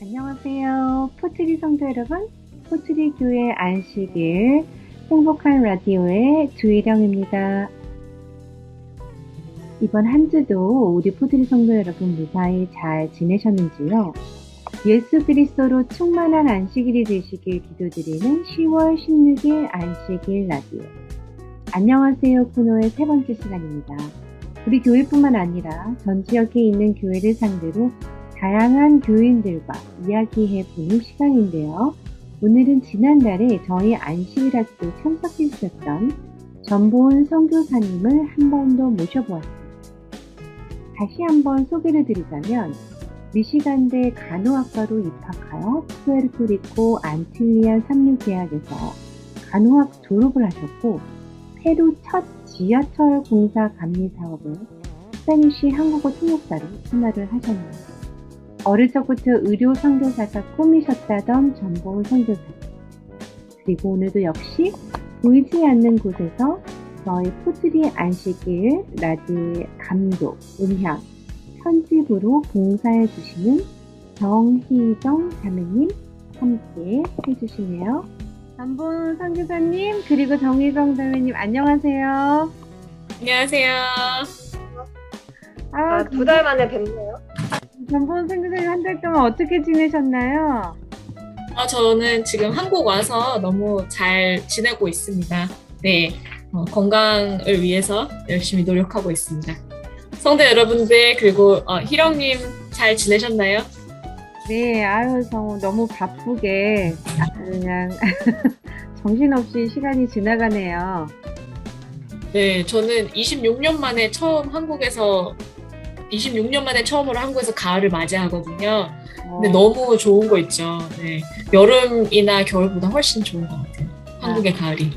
안녕하세요. 포트리 성도 여러분, 포트리 교회 안식일 행복한 라디오의 주일영입니다. 이번 한 주도 우리 포트리 성도 여러분 무사히 잘 지내셨는지요? 예수 그리스도로 충만한 안식일이 되시길 기도드리는 10월 16일 안식일 라디오. 안녕하세요 코너의 세 번째 시간입니다. 우리 교회뿐만 아니라 전 지역에 있는 교회를 상대로 다양한 교인들과 이야기해보는 시간인데요. 오늘은 지난달에 저희 안식일 학교 참석해 주셨던 전보은 선교사님을 한 번 더 모셔보았습니다. 다시 한번 소개를 드리자면 미시간대 간호학과로 입학하여 푸에르토리코 안틸리안 삼류대학에서 간호학 졸업을 하셨고 페루 첫 지하철 공사 감리 사업을 스페니쉬 한국어 통역사로 생활을 하셨네요. 어릴 적부터 의료 선교사가 꿈이셨다던 전보은 선교사. 그리고 오늘도 역시 보이지 않는 곳에서 저희 포트리 안식일 라디오의 감독, 음향, 편집으로 봉사해 주시는 정희정 자매님 함께 해주시네요. 전보은 선교사님 그리고 정희정 자매님 안녕하세요. 안녕하세요. 두 달 만에 뵙네요. 전보은 선교사님 한 달 동안 어떻게 지내셨나요? 저는 지금 한국 와서 너무 잘 지내고 있습니다. 네, 건강을 위해서 열심히 노력하고 있습니다. 성도 여러분들 그리고 희령님 잘 지내셨나요? 네, 너무 바쁘게 그냥 정신없이 시간이 지나가네요. 네, 저는 26년 만에 처음으로 한국에서 가을을 맞이하거든요. 근데 너무 좋은 거 있죠. 네, 여름이나 겨울보다 훨씬 좋은 것 같아요. 한국의 가을이.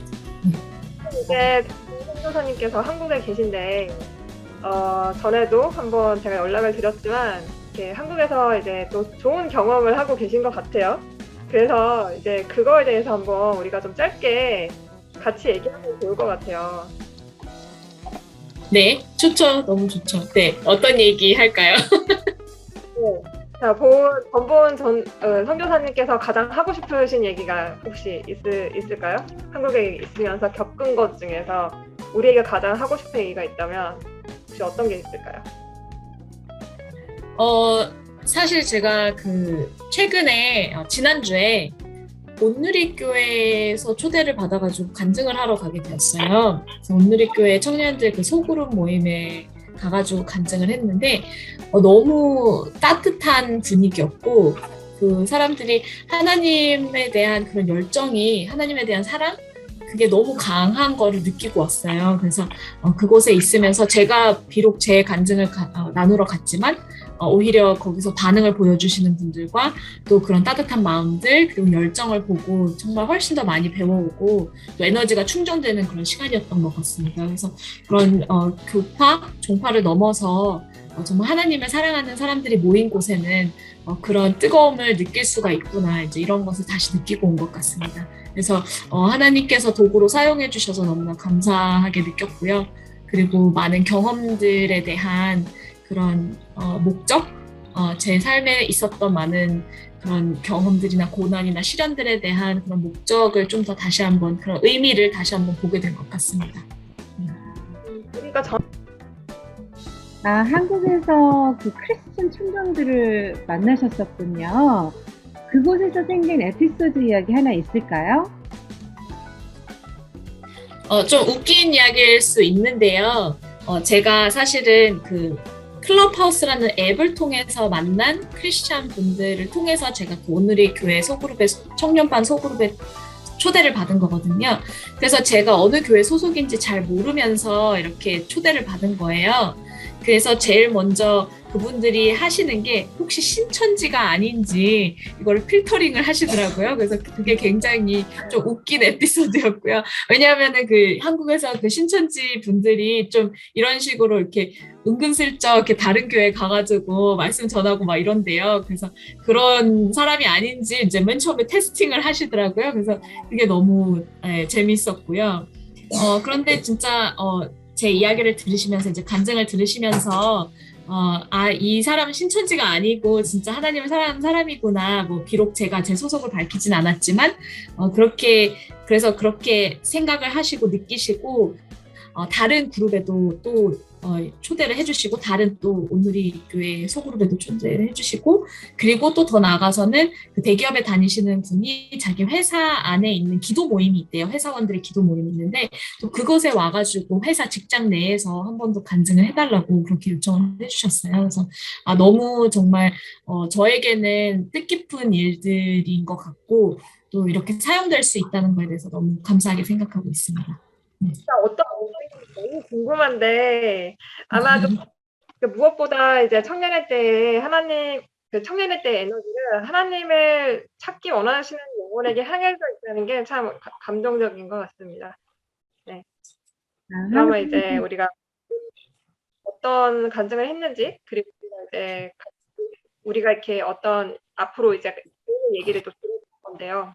이제 선교사님께서 한국에 계신데 전에도 한번 제가 연락을 드렸지만 한국에서 이제 또 좋은 경험을 하고 계신 것 같아요. 그래서 이제 그거에 대해서 한번 우리가 좀 짧게 같이 얘기하면 좋을 것 같아요. 네, 좋죠. 너무 좋죠. 네, 어떤 얘기 할까요? 네. 자, 전보은 선교사님께서 가장 하고 싶으신 얘기가 혹시 있을까요? 한국에 있으면서 겪은 것 중에서 우리에게 가장 하고 싶은 얘기가 있다면 혹시 어떤 게 있을까요? 사실 제가 최근에 지난주에 온누리교회에서 초대를 받아가지고 간증을 하러 가게 되었어요. 그래서 온누리교회 청년들 소그룹 모임에 가가지고 간증을 했는데 너무 따뜻한 분위기였고 그 사람들이 하나님에 대한 그런 열정이 하나님에 대한 사랑 그게 너무 강한 거를 느끼고 왔어요. 그래서 그곳에 있으면서 제가 비록 제 간증을 나누러 갔지만 오히려 거기서 반응을 보여주시는 분들과 또 그런 따뜻한 마음들 그리고 열정을 보고 정말 훨씬 더 많이 배워오고 또 에너지가 충전되는 그런 시간이었던 것 같습니다. 그래서 그런 교파, 종파를 넘어서 정말 하나님을 사랑하는 사람들이 모인 곳에는 그런 뜨거움을 느낄 수가 있구나 이제 이런 것을 다시 느끼고 온 것 같습니다. 그래서 하나님께서 도구로 사용해 주셔서 너무나 감사하게 느꼈고요. 그리고 많은 경험들에 대한 그런 목적, 제 삶에 있었던 많은 그런 경험들이나 고난이나 시련들에 대한 그런 목적을 좀 더 다시 한번 그런 의미를 다시 한번 보게 된 것 같습니다. 우리가 한국에서 그 크리스천 청년들을 만나셨었군요. 그곳에서 생긴 에피소드 이야기 하나 있을까요? 좀 웃긴 이야기일 수 있는데요. 제가 사실은 클럽하우스라는 앱을 통해서 만난 크리스찬 분들을 통해서 제가 오늘의 교회 소그룹의 청년반 소그룹에 초대를 받은 거거든요. 그래서 제가 어느 교회 소속인지 잘 모르면서 이렇게 초대를 받은 거예요. 그래서 제일 먼저 그분들이 하시는 게 혹시 신천지가 아닌지 이거를 필터링을 하시더라고요. 그래서 그게 굉장히 좀 웃긴 에피소드였고요. 왜냐하면은 한국에서 신천지 분들이 좀 이런 식으로 이렇게 은근슬쩍 이렇게 다른 교회 가가지고 말씀 전하고 막 이런데요. 그래서 그런 사람이 아닌지 이제 맨 처음에 테스팅을 하시더라고요. 그래서 그게 너무 재밌었고요. 그런데 진짜 제 이야기를 들으시면서 이제 간증을 들으시면서 이 사람은 신천지가 아니고 진짜 하나님을 사랑하는 사람이구나. 뭐 비록 제가 제 소속을 밝히진 않았지만 그래서 그렇게 생각을 하시고 느끼시고 다른 그룹에도 또 초대를 해주시고 다른 또 온누리 교회 소그룹에도 초대를 해주시고 그리고 또 더 나아가서는 그 대기업에 다니시는 분이 자기 회사 안에 있는 기도 모임이 있대요. 회사원들의 기도 모임이 있는데 또 그곳에 와가지고 회사 직장 내에서 한 번 더 간증을 해달라고 그렇게 요청을 해주셨어요. 그래서 너무 정말 저에게는 뜻깊은 일들인 것 같고 또 이렇게 사용될 수 있다는 거에 대해서 너무 감사하게 생각하고 있습니다. 진짜 어떤 모습인지 너무 궁금한데 아마도 무엇보다 이제 청년의 때에 하나님 그 청년의 때 에너지를 하나님을 찾기 원하시는 영혼에게 향해서 있다는 게 참 감동적인 것 같습니다. 네. 그러면 이제 우리가 어떤 간증을 했는지 그리고 이제 우리가 이렇게 어떤 앞으로 이제 얘기를 또 들어볼 건데요.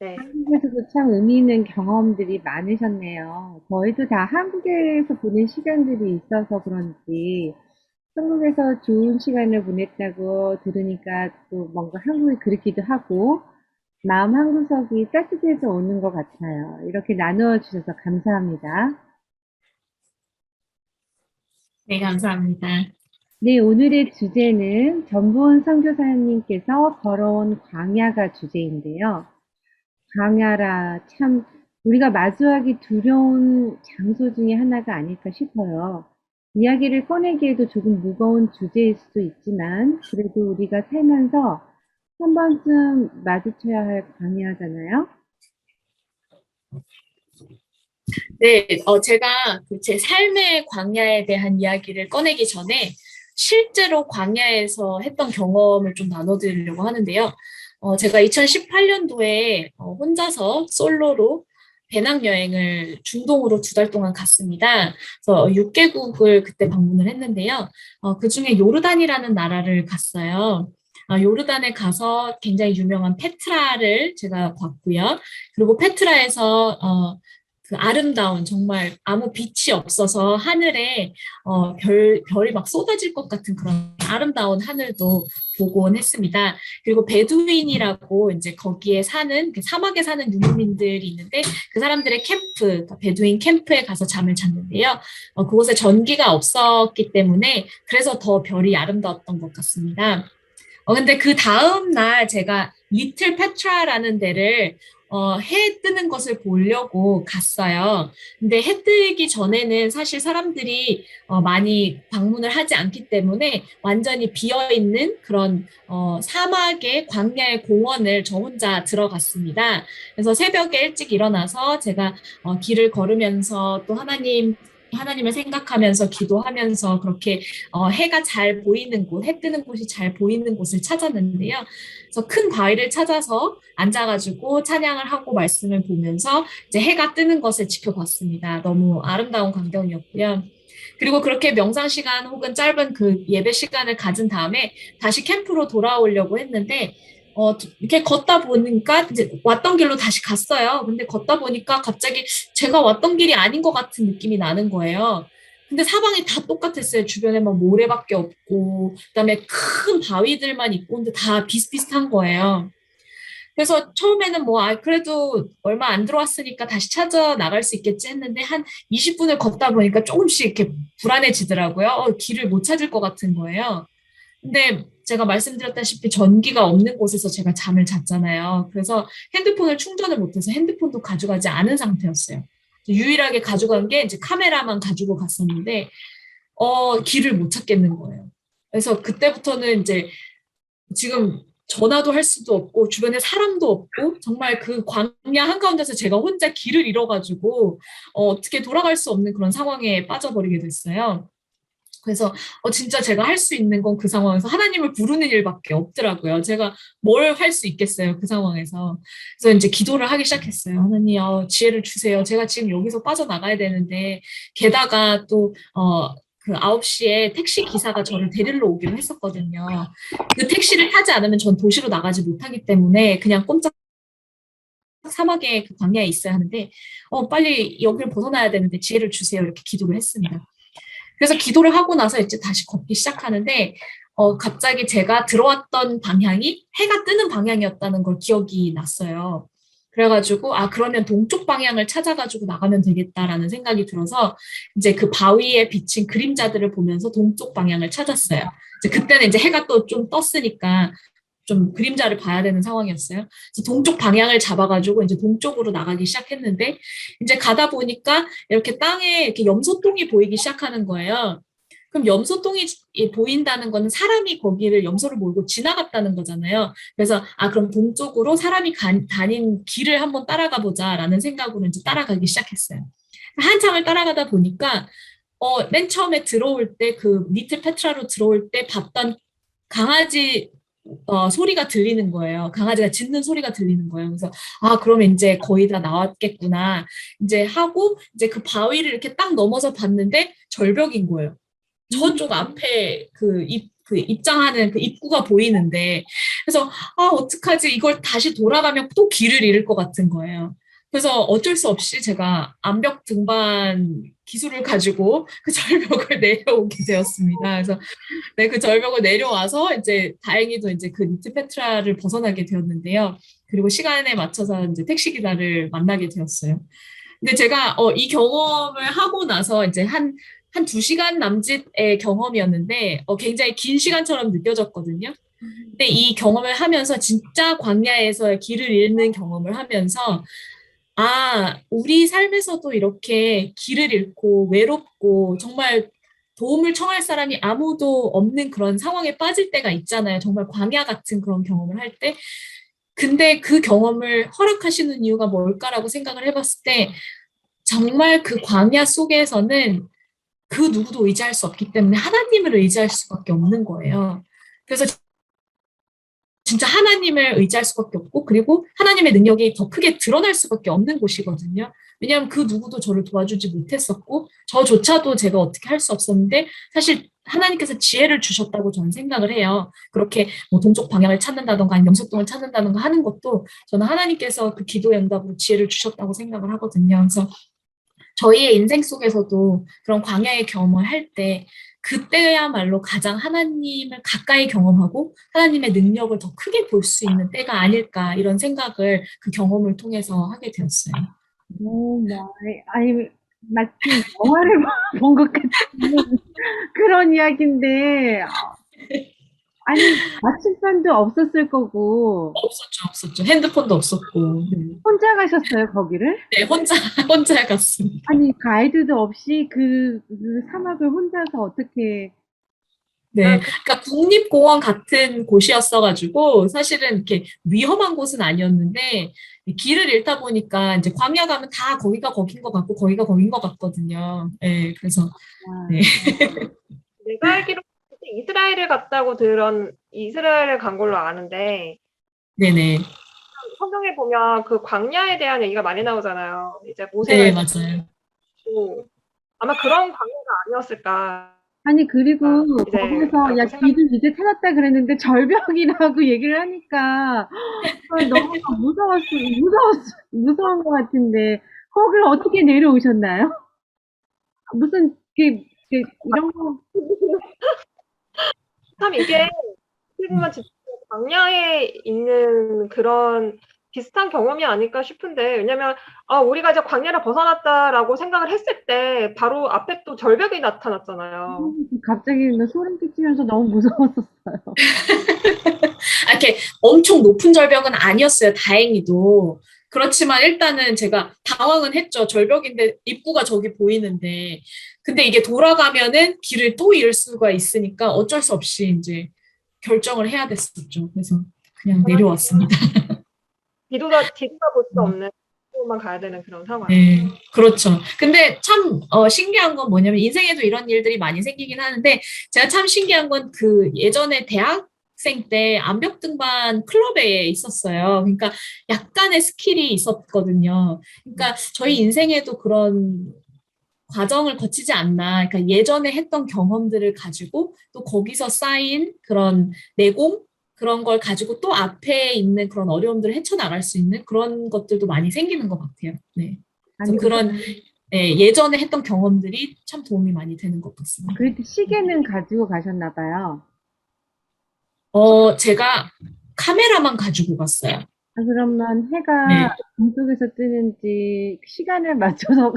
네. 한국에서도 참 의미 있는 경험들이 많으셨네요. 저희도 다 한국에서 보낸 시간들이 있어서 그런지 한국에서 좋은 시간을 보냈다고 들으니까 또 뭔가 한국이 그립기도 하고 마음 한구석이 따뜻해져 오는 것 같아요. 이렇게 나누어 주셔서 감사합니다. 네, 감사합니다. 네, 오늘의 주제는 전보은 선교사님께서 걸어온 광야가 주제인데요. 광야라 참 우리가 마주하기 두려운 장소 중에 하나가 아닐까 싶어요. 이야기를 꺼내기에도 조금 무거운 주제일 수도 있지만 그래도 우리가 살면서 한 번쯤 마주쳐야 할 광야잖아요. 네, 제가 제 삶의 광야에 대한 이야기를 꺼내기 전에 실제로 광야에서 했던 경험을 좀 나눠드리려고 하는데요. 제가 2018년도에 혼자서 솔로로 배낭여행을 중동으로 2달 동안 갔습니다. 그래서 6개국을 그때 방문을 했는데요. 그중에 요르단이라는 나라를 갔어요. 요르단에 가서 굉장히 유명한 페트라를 제가 봤고요. 그리고 페트라에서 그 아름다운 정말 아무 빛이 없어서 하늘에 별이 막 쏟아질 것 같은 그런 아름다운 하늘도 보곤 했습니다. 그리고 베두인이라고 이제 거기에 사는 사막에 사는 유목민들이 있는데 그 사람들의 캠프, 베두인 캠프에 가서 잠을 잤는데요. 그곳에 전기가 없었기 때문에 그래서 더 별이 아름다웠던 것 같습니다. 근데 그 다음 날 제가 리틀 페트라라는 데를 해 뜨는 것을 보려고 갔어요. 근데 해 뜨기 전에는 사실 사람들이 많이 방문을 하지 않기 때문에 완전히 비어 있는 그런 사막의 광야의 공원을 저 혼자 들어갔습니다. 그래서 새벽에 일찍 일어나서 제가 길을 걸으면서 또 하나님을 생각하면서 기도하면서 그렇게 해가 잘 보이는 곳, 해 뜨는 곳이 잘 보이는 곳을 찾았는데요. 그래서 큰 바위를 찾아서 앉아가지고 찬양을 하고 말씀을 보면서 이제 해가 뜨는 것을 지켜봤습니다. 너무 아름다운 광경이었고요. 그리고 그렇게 명상 시간 혹은 짧은 그 예배 시간을 가진 다음에 다시 캠프로 돌아오려고 했는데 이렇게 걷다 보니까 이제 왔던 길로 다시 갔어요. 근데 걷다 보니까 갑자기 제가 왔던 길이 아닌 것 같은 느낌이 나는 거예요. 근데 사방이 다 똑같았어요. 주변에 막 모래밖에 없고, 그다음에 큰 바위들만 있고, 근데 다 비슷비슷한 거예요. 그래서 처음에는 그래도 얼마 안 들어왔으니까 다시 찾아 나갈 수 있겠지 했는데, 한 20분을 걷다 보니까 조금씩 이렇게 불안해지더라고요. 길을 못 찾을 것 같은 거예요. 근데 제가 말씀드렸다시피 전기가 없는 곳에서 제가 잠을 잤잖아요. 그래서 핸드폰을 충전을 못해서 핸드폰도 가져가지 않은 상태였어요. 유일하게 가져간 게 이제 카메라만 가지고 갔었는데, 길을 못 찾겠는 거예요. 그래서 그때부터는 이제 지금 전화도 할 수도 없고, 주변에 사람도 없고, 정말 그 광야 한가운데서 제가 혼자 길을 잃어가지고, 어떻게 돌아갈 수 없는 그런 상황에 빠져버리게 됐어요. 그래서 진짜 제가 할 수 있는 건 그 상황에서 하나님을 부르는 일밖에 없더라고요. 제가 뭘 할 수 있겠어요, 그 상황에서. 그래서 이제 기도를 하기 시작했어요. 하나님, 지혜를 주세요. 제가 지금 여기서 빠져나가야 되는데, 게다가 또, 그 9시에 택시 기사가 저를 데리러 오기로 했었거든요. 그 택시를 타지 않으면 전 도시로 나가지 못하기 때문에 그냥 꼼짝 사막의 그 광야에 있어야 하는데, 빨리 여기를 벗어나야 되는데 지혜를 주세요. 이렇게 기도를 했습니다. 그래서 기도를 하고 나서 이제 다시 걷기 시작하는데, 갑자기 제가 들어왔던 방향이 해가 뜨는 방향이었다는 걸 기억이 났어요. 그래가지고, 아, 그러면 동쪽 방향을 찾아가지고 나가면 되겠다라는 생각이 들어서, 이제 그 바위에 비친 그림자들을 보면서 동쪽 방향을 찾았어요. 이제 그때는 이제 해가 또 좀 떴으니까, 좀 그림자를 봐야 되는 상황이었어요. 그래서 동쪽 방향을 잡아가지고 이제 동쪽으로 나가기 시작했는데, 이제 가다 보니까 이렇게 땅에 이렇게 염소똥이 보이기 시작하는 거예요. 그럼 염소똥이 보인다는 거는 사람이 거기를 염소를 몰고 지나갔다는 거잖아요. 그래서 아 그럼 동쪽으로 사람이 다닌 길을 한번 따라가 보자라는 생각으로 이제 따라가기 시작했어요. 한참을 따라가다 보니까 맨 처음에 들어올 때 그 리틀 페트라로 들어올 때 봤던 강아지 소리가 들리는 거예요. 강아지가 짖는 소리가 들리는 거예요. 그래서 아 그러면 이제 거의 다 나왔겠구나. 이제 하고 이제 그 바위를 이렇게 딱 넘어서 봤는데 절벽인 거예요. 저쪽 앞에 그 입장하는 그 입구가 보이는데, 그래서, 아, 어떡하지? 이걸 다시 돌아가면 또 길을 잃을 것 같은 거예요. 그래서 어쩔 수 없이 제가 암벽 등반 기술을 가지고 그 절벽을 내려오게 되었습니다. 그래서 네, 그 절벽을 내려와서 이제 다행히도 이제 그 니트 페트라를 벗어나게 되었는데요. 그리고 시간에 맞춰서 이제 택시 기사를 만나게 되었어요. 근데 제가 이 경험을 하고 나서 이제 한 2시간 남짓의 경험이었는데 굉장히 긴 시간처럼 느껴졌거든요. 근데 이 경험을 하면서 진짜 광야에서의 길을 잃는 경험을 하면서 아, 우리 삶에서도 이렇게 길을 잃고 외롭고 정말 도움을 청할 사람이 아무도 없는 그런 상황에 빠질 때가 있잖아요. 정말 광야 같은 그런 경험을 할 때. 근데 그 경험을 허락하시는 이유가 뭘까라고 생각을 해봤을 때 정말 그 광야 속에서는 그 누구도 의지할 수 없기 때문에 하나님을 의지할 수밖에 없는 거예요. 그래서 진짜 하나님을 의지할 수밖에 없고, 그리고 하나님의 능력이 더 크게 드러날 수밖에 없는 곳이거든요. 왜냐하면 그 누구도 저를 도와주지 못했었고, 저조차도 제가 어떻게 할 수 없었는데, 사실 하나님께서 지혜를 주셨다고 저는 생각을 해요. 그렇게 뭐 동쪽 방향을 찾는다던가, 아니면 염소똥을 찾는다던가 하는 것도 저는 하나님께서 그 기도의 응답으로 지혜를 주셨다고 생각을 하거든요. 그래서 저희의 인생 속에서도 그런 광야의 경험을 할 때 그때야말로 가장 하나님을 가까이 경험하고 하나님의 능력을 더 크게 볼 수 있는 때가 아닐까 이런 생각을 그 경험을 통해서 하게 되었어요. 오 마이. 아니 마치 영화를 본 것 같은 그런 이야기인데 아니 나침반도 없었을 거고 없었죠. 핸드폰도 없었고. 네, 혼자 가셨어요, 거기를? 네, 혼자 갔습니다. 아니 가이드도 없이 그 사막을 혼자서 어떻게 네, 그러니까 국립공원 같은 곳이었어가지고 사실은 이렇게 위험한 곳은 아니었는데 길을 잃다 보니까 이제 광야 가면 다 거기가 거긴 것 같고 거기가 거긴 것 같거든요. 네, 그래서 네, 내가 알기로 이스라엘을 갔다고 들은 이스라엘을 간 걸로 아는데 네네, 성경에 보면 그 광야에 대한 얘기가 많이 나오잖아요. 이제 모세가 네 맞아요. 있고 아마 그런 광야가 아니었을까 아니 그리고 이제 거기서 야 라고 생각. 길을 이제 찾았다 그랬는데 절벽이라고 얘기를 하니까 너무 무서운 것 같은데 거기를 어떻게 내려오셨나요? 무슨 이런 거 참 이게 어떻게 보면 진짜 광야에 있는 그런 비슷한 경험이 아닐까 싶은데 왜냐면 우리가 이제 광야를 벗어났다라고 생각을 했을 때 바로 앞에 또 절벽이 나타났잖아요. 갑자기 소름 끼치면서 너무 무서웠었어요. 아, 이렇게 엄청 높은 절벽은 아니었어요. 다행히도. 그렇지만 일단은 제가 당황은 했죠. 절벽인데 입구가 저기 보이는데. 근데 이게 돌아가면은 길을 또 잃을 수가 있으니까 어쩔 수 없이 이제 결정을 해야 됐었죠. 그래서 그냥 내려왔습니다. 뒤돌아 볼 수 없는 곳만 가야 되는 그런 상황. 네, 그렇죠. 근데 참 신기한 건 뭐냐면 인생에도 이런 일들이 많이 생기긴 하는데 제가 참 신기한 건 그 예전에 대학생 때 암벽 등반 클럽에 있었어요. 그러니까 약간의 스킬이 있었거든요. 그러니까 저희 인생에도 그런 과정을 거치지 않나. 그러니까 예전에 했던 경험들을 가지고 또 거기서 쌓인 그런 내공 그런 걸 가지고 또 앞에 있는 그런 어려움들을 헤쳐나갈 수 있는 그런 것들도 많이 생기는 것 같아요. 네. 그래서 아니 그런 예전에 했던 경험들이 참 도움이 많이 되는 것 같습니다. 그래도 시계는 가지고 가셨나 봐요. 제가 카메라만 가지고 갔어요. 아, 그러면 해가 네. 동쪽에서 뜨는지 시간을 맞춰서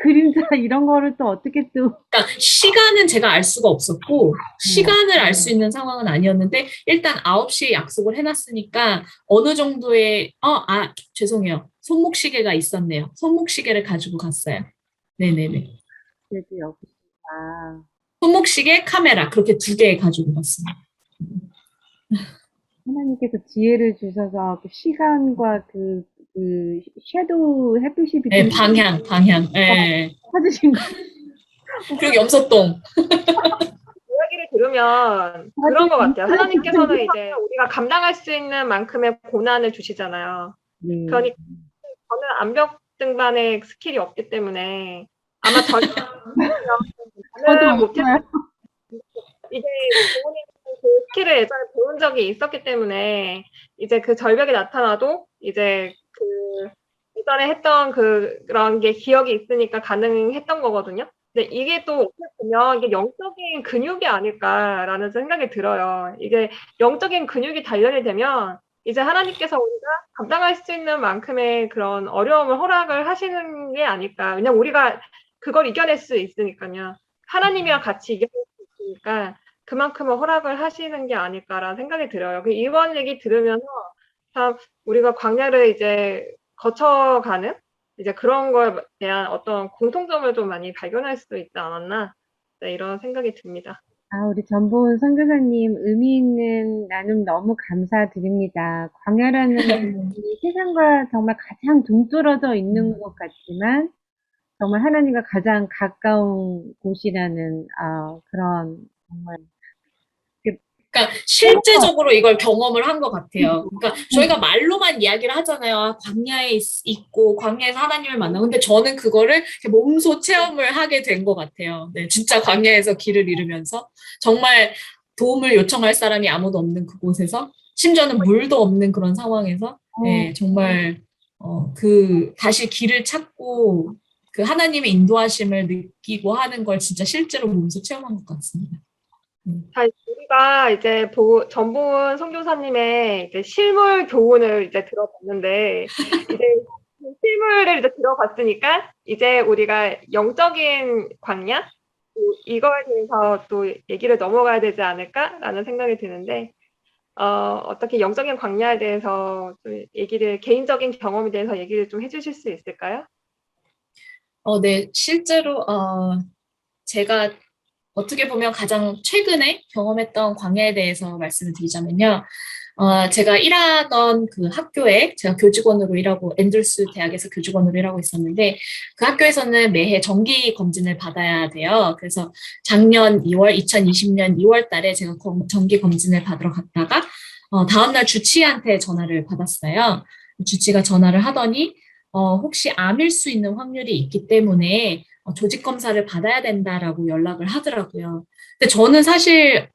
그림자 이런 거를 또 어떻게 또 그러니까 시간은 제가 알 수가 없었고 시간을 알 수 있는 상황은 아니었는데 일단 9시에 약속을 해놨으니까 어느 정도의 죄송해요. 손목시계가 있었네요. 손목시계를 가지고 갔어요. 네네네. 그래도 여기가 손목시계, 카메라 그렇게 2개 가지고 갔습니다. 하나님께서 지혜를 주셔서 그 시간과 그 섀도우 햇빛이 네, 비친 방향. 네. 찾으신 거 그리고 염소똥. 이야기를 들으면 그런 것 같아요. 하나님께서는 이제 우리가 감당할 수 있는 만큼의 고난을 주시잖아요. 네. 그러니까 저는 암벽 등반의 스킬이 없기 때문에 아마 저는 저도 못했 없어요. 이제 부모님 그 스킬을 예전에 배운 적이 있었기 때문에 이제 그 절벽이 나타나도 이제 그 예전에 했던 그런 게 기억이 있으니까 가능했던 거거든요. 근데 이게 또 어떻게 보면 이게 영적인 근육이 아닐까라는 생각이 들어요. 이게 영적인 근육이 단련이 되면 이제 하나님께서 우리가 감당할 수 있는 만큼의 그런 어려움을 허락을 하시는 게 아닐까. 왜냐면 우리가 그걸 이겨낼 수 있으니까요. 하나님이랑 같이 이겨낼 수 있으니까 그만큼은 허락을 하시는 게 아닐까라는 생각이 들어요. 이번 얘기 들으면서 참 우리가 광야를 이제 거쳐가는 이제 그런 거에 대한 어떤 공통점을 좀 많이 발견할 수도 있지 않았나 네, 이런 생각이 듭니다. 아, 우리 전보은 선교사님 의미 있는 나눔 너무 감사드립니다. 광야라는 이 세상과 정말 가장 동떨어져 있는 것 같지만 정말 하나님과 가장 가까운 곳이라는 그런 정말 그러니까 실제적으로 이걸 경험을 한 것 같아요. 그러니까 저희가 말로만 이야기를 하잖아요. 광야에 있고 광야에서 하나님을 만나고 근데 저는 그거를 이렇게 몸소 체험을 하게 된 것 같아요. 네, 진짜 광야에서 길을 잃으면서 정말 도움을 요청할 사람이 아무도 없는 그곳에서 심지어는 물도 없는 그런 상황에서 네, 정말 다시 길을 찾고 그 하나님의 인도하심을 느끼고 하는 걸 진짜 실제로 몸소 체험한 것 같습니다. 자, 우리가 이제 전보은 선교사님의 이제 실물 교훈을 이제 들어봤는데, 이제 실물을 이제 들어봤으니까, 이제 우리가 영적인 광야? 이거에 대해서 또 얘기를 넘어가야 되지 않을까라는 생각이 드는데, 어떻게 영적인 광야에 대해서 좀 개인적인 경험에 대해서 얘기를 좀 해주실 수 있을까요? 네, 실제로, 제가 어떻게 보면 가장 최근에 경험했던 광야에 대해서 말씀을 드리자면요. 제가 일하던 그 학교에 제가 교직원으로 일하고 앤드루스 대학에서 교직원으로 일하고 있었는데 그 학교에서는 매해 정기 검진을 받아야 돼요. 그래서 작년 2월, 2020년 2월 달에 제가 정기 검진을 받으러 갔다가 다음날 주치의한테 전화를 받았어요. 주치의가 전화를 하더니 혹시 암일 수 있는 확률이 있기 때문에 조직 검사를 받아야 된다라고 연락을 하더라고요. 근데 저는 사실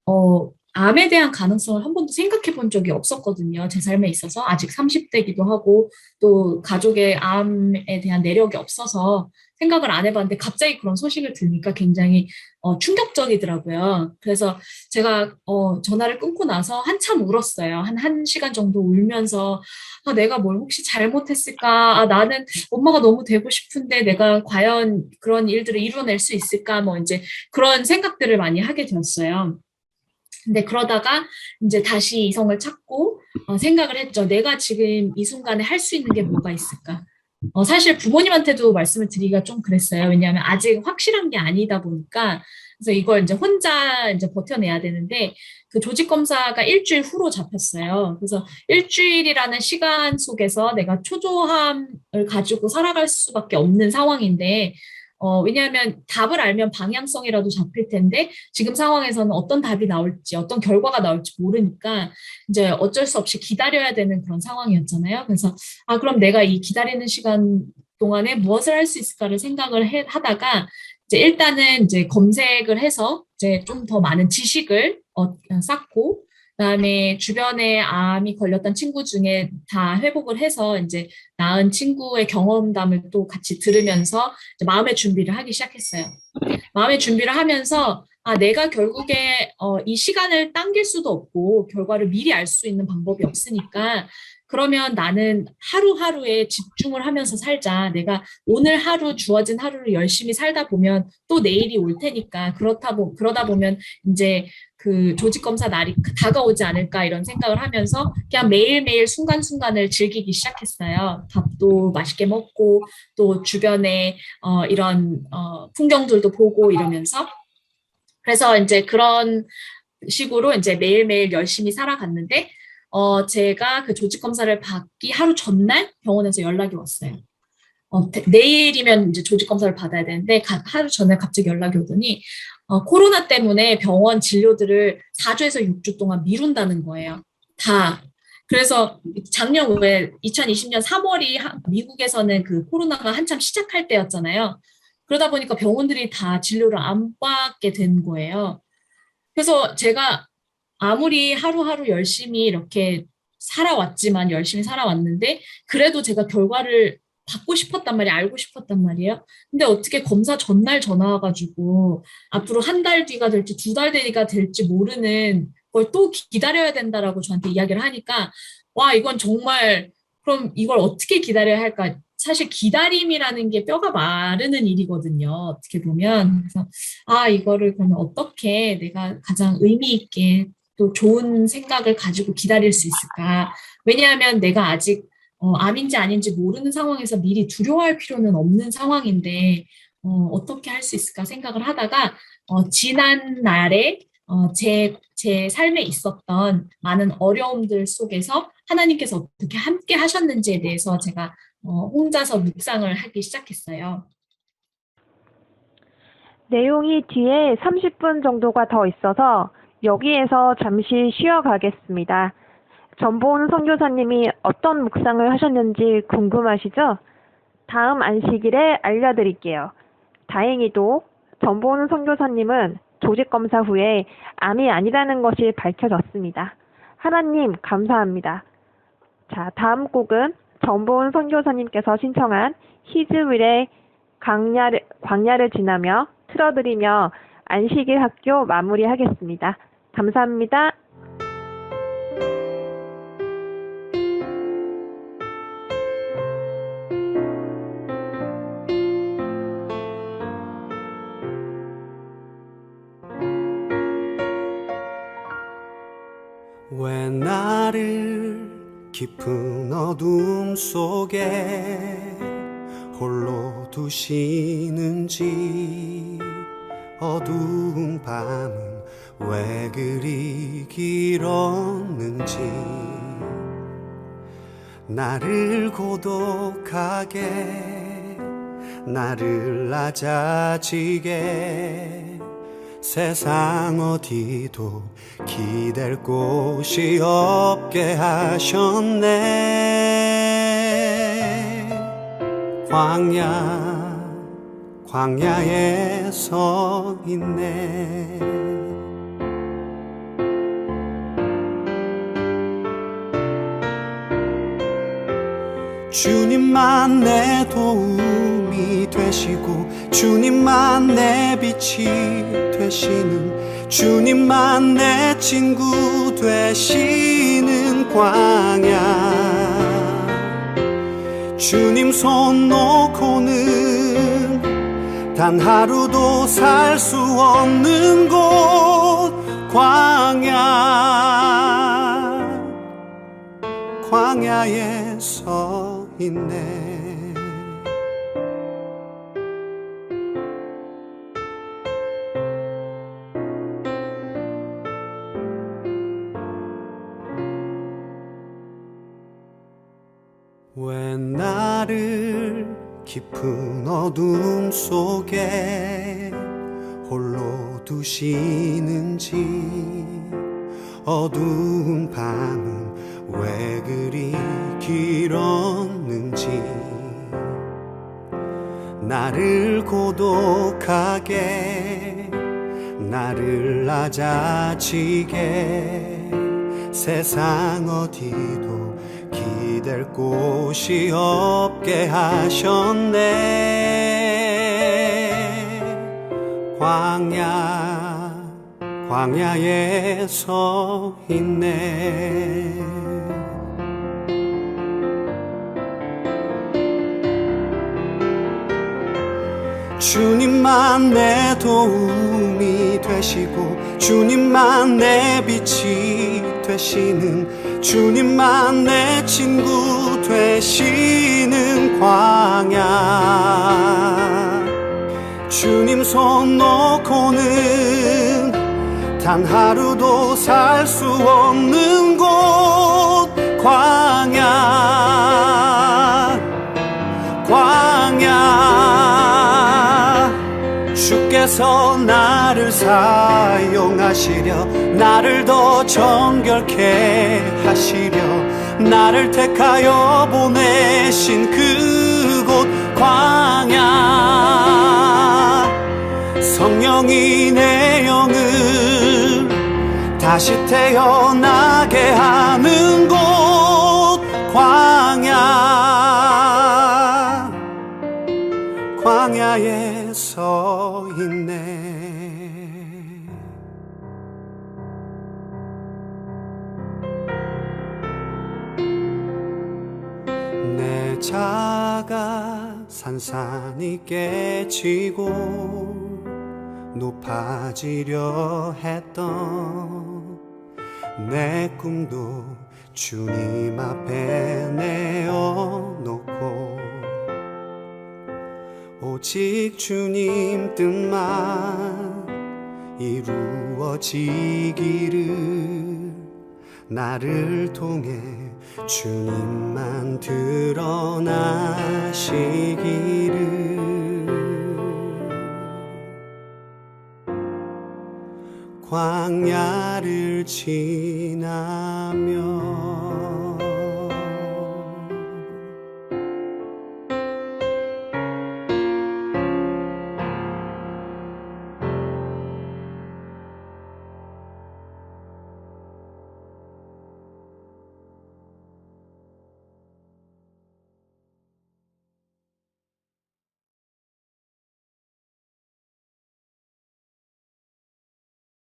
암에 대한 가능성을 한 번도 생각해 본 적이 없었거든요. 제 삶에 있어서 아직 30대기도 하고 또 가족의 암에 대한 내력이 없어서 생각을 안 해봤는데 갑자기 그런 소식을 들으니까 굉장히 충격적이더라고요. 그래서 제가 전화를 끊고 나서 한참 울었어요. 한 1시간 정도 울면서 내가 뭘 혹시 잘못했을까? 나는 엄마가 너무 되고 싶은데 내가 과연 그런 일들을 이뤄낼 수 있을까? 뭐 이제 그런 생각들을 많이 하게 되었어요. 근데 그러다가 이제 다시 이성을 찾고 생각을 했죠. 내가 지금 이 순간에 할 수 있는 게 뭐가 있을까? 사실 부모님한테도 말씀을 드리기가 좀 그랬어요. 왜냐하면 아직 확실한 게 아니다 보니까. 그래서 이걸 이제 혼자 이제 버텨내야 되는데 그 조직 검사가 일주일 후로 잡혔어요. 그래서 일주일이라는 시간 속에서 내가 초조함을 가지고 살아갈 수밖에 없는 상황인데 왜냐하면 답을 알면 방향성이라도 잡힐 텐데 지금 상황에서는 어떤 답이 나올지 어떤 결과가 나올지 모르니까 이제 어쩔 수 없이 기다려야 되는 그런 상황이었잖아요. 그래서 그럼 내가 이 기다리는 시간 동안에 무엇을 할 수 있을까를 생각을 하다가 이제 일단은 이제 검색을 해서 이제 좀 더 많은 지식을 쌓고 그다음에 주변에 암이 걸렸던 친구 중에 다 회복을 해서 이제 나은 친구의 경험담을 또 같이 들으면서 이제 마음의 준비를 하기 시작했어요. 마음의 준비를 하면서 내가 결국에 이 시간을 당길 수도 없고 결과를 미리 알 수 있는 방법이 없으니까 그러면 나는 하루하루에 집중을 하면서 살자. 내가 오늘 하루 주어진 하루를 열심히 살다 보면 또 내일이 올 테니까 그러다 보면 이제 그 조직 검사 날이 다가오지 않을까 이런 생각을 하면서 그냥 매일매일 순간순간을 즐기기 시작했어요. 밥도 맛있게 먹고 또 주변에 이런 풍경들도 보고 이러면서 그래서 이제 그런 식으로 이제 매일매일 열심히 살아갔는데 제가 그 조직 검사를 받기 하루 전날 병원에서 연락이 왔어요. 내일이면 이제 조직 검사를 받아야 되는데 하루 전에 갑자기 연락이 오더니 코로나 때문에 병원 진료들을 4주에서 6주 동안 미룬다는 거예요. 다. 그래서 작년 왜 2020년 3월이 미국에서는 그 코로나가 한참 시작할 때였잖아요. 그러다 보니까 병원들이 다 진료를 안 받게 된 거예요. 그래서 제가 아무리 하루하루 열심히 이렇게 살아왔지만 열심히 살아왔는데 그래도 제가 결과를 받고 싶었단 말이에요. 알고 싶었단 말이에요. 근데 어떻게 검사 전날 전화 와가지고 앞으로 한 달 뒤가 될지 두 달 뒤가 될지 모르는 걸 또 기다려야 된다라고 저한테 이야기를 하니까 와, 이건 정말 그럼 이걸 어떻게 기다려야 할까? 사실 기다림이라는 게 뼈가 마르는 일이거든요. 어떻게 보면. 그래서 이거를 그러면 어떻게 내가 가장 의미 있게 또 좋은 생각을 가지고 기다릴 수 있을까? 왜냐하면 내가 아직 암인지 아닌지 모르는 상황에서 미리 두려워할 필요는 없는 상황인데 어떻게 할 수 있을까 생각을 하다가 지난 날에 제 삶에 있었던 많은 어려움들 속에서 하나님께서 어떻게 함께 하셨는지에 대해서 제가 혼자서 묵상을 하기 시작했어요. 내용이 뒤에 30분 정도가 더 있어서 여기에서 잠시 쉬어가겠습니다. 전보은 선교사님이 어떤 묵상을 하셨는지 궁금하시죠? 다음 안식일에 알려드릴게요. 다행히도 전보은 선교사님은 조직검사 후에 암이 아니라는 것이 밝혀졌습니다. 하나님 감사합니다. 자, 다음 곡은 전보은 선교사님께서 신청한 히즈윌의 광야를 지나며 틀어드리며 안식일 학교 마무리하겠습니다. 감사합니다. 왜 나를 깊은 어둠 속에 홀로 두시는지 어두운 밤은 왜 그리 길었는지 나를 고독하게 나를 낮아지게 세상 어디도 기댈 곳이 없게 하셨네. 광야에 서 있네. 주님만 내 도움이 되시고 주님만 내 빛이 되시는 주님만 내 친구 되시는 광야 주님 손 놓고는 단 하루도 살 수 없는 곳 광야에 서 있네. 왜 나를 깊은 어둠 속에 홀로 두시는지 어두운 밤은 왜 그리 길었는지 나를 고독하게 나를 낮아지게 세상 어디도 기댈 곳이 없게 하셨네. 광야에 서 있네. 주님만 내 도움이 되시고 주님만 내 빛이 되시는, 주님만 내 친구 되시는 광야. 주님 손 놓고는 단 하루도 살 수 없는 곳, 광야. 주께서 나를 사용하시려, 나를 더 정결케 하시려, 나를 택하여 보내신 그곳 광야. 성령이 내 영을 다시 태어나게 하는 곳, 광야에 서 있네. 내 자가 산산이 깨지고 높아지려 했던 내 꿈도 주님 앞에 내어놓고 오직 주님 뜻만 이루어지기를, 나를 통해 주님만 드러나시기를. 광야를 지나며